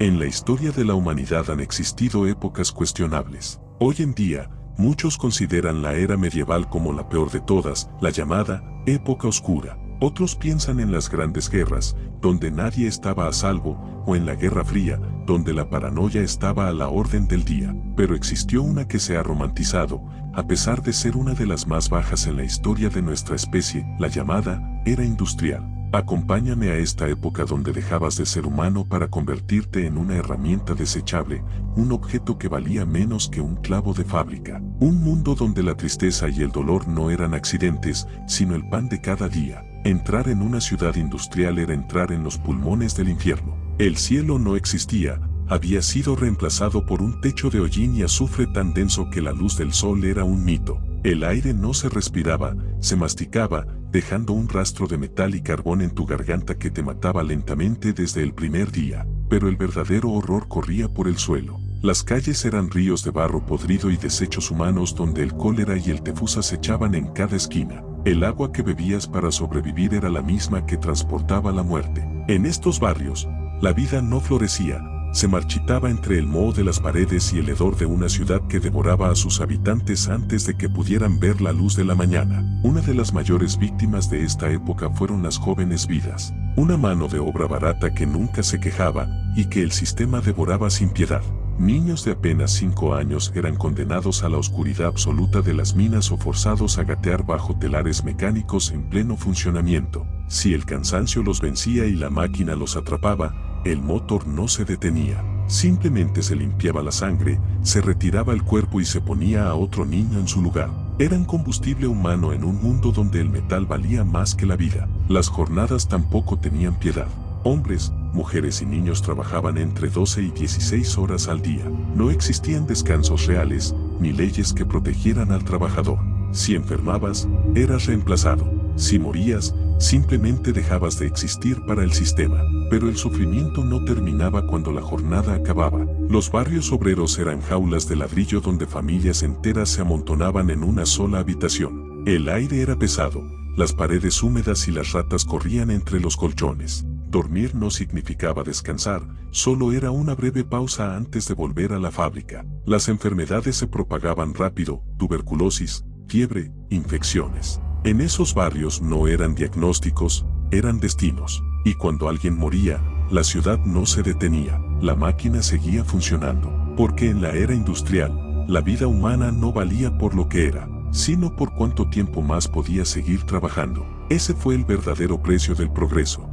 En la historia de la humanidad han existido épocas cuestionables. Hoy en día, muchos consideran la era medieval como la peor de todas, la llamada época oscura. Otros piensan en las grandes guerras, donde nadie estaba a salvo, o en la Guerra Fría, donde la paranoia estaba a la orden del día. Pero existió una que se ha romantizado, a pesar de ser una de las más bajas en la historia de nuestra especie, la llamada era industrial. Acompáñame a esta época donde dejabas de ser humano para convertirte en una herramienta desechable, un objeto que valía menos que un clavo de fábrica. Un mundo donde la tristeza y el dolor no eran accidentes, sino el pan de cada día. Entrar en una ciudad industrial era entrar en los pulmones del infierno. El cielo no existía, había sido reemplazado por un techo de hollín y azufre tan denso que la luz del sol era un mito. El aire no se respiraba, se masticaba, dejando un rastro de metal y carbón en tu garganta que te mataba lentamente desde el primer día. Pero el verdadero horror corría por el suelo. Las calles eran ríos de barro podrido y desechos humanos donde el cólera y el tifus acechaban en cada esquina. El agua que bebías para sobrevivir era la misma que transportaba la muerte. En estos barrios, la vida no florecía. Se marchitaba entre el moho de las paredes y el hedor de una ciudad que devoraba a sus habitantes antes de que pudieran ver la luz de la mañana. Una de las mayores víctimas de esta época fueron las jóvenes vidas. Una mano de obra barata que nunca se quejaba y que el sistema devoraba sin piedad. Niños de apenas 5 años eran condenados a la oscuridad absoluta de las minas o forzados a gatear bajo telares mecánicos en pleno funcionamiento. Si el cansancio los vencía y la máquina los atrapaba, el motor no se detenía. Simplemente se limpiaba la sangre, se retiraba el cuerpo y se ponía a otro niño en su lugar. Eran combustible humano en un mundo donde el metal valía más que la vida. Las jornadas tampoco tenían piedad. Hombres, mujeres y niños trabajaban entre 12 y 16 horas al día. No existían descansos reales, ni leyes que protegieran al trabajador. Si enfermabas, eras reemplazado. Si morías, simplemente dejabas de existir para el sistema. Pero el sufrimiento no terminaba cuando la jornada acababa. Los barrios obreros eran jaulas de ladrillo donde familias enteras se amontonaban en una sola habitación. El aire era pesado, las paredes húmedas y las ratas corrían entre los colchones. Dormir no significaba descansar, solo era una breve pausa antes de volver a la fábrica. Las enfermedades se propagaban rápido, tuberculosis, fiebre, infecciones. En esos barrios no eran diagnósticos, eran destinos. Y cuando alguien moría, la ciudad no se detenía, la máquina seguía funcionando. Porque en la era industrial, la vida humana no valía por lo que era, sino por cuánto tiempo más podía seguir trabajando. Ese fue el verdadero precio del progreso.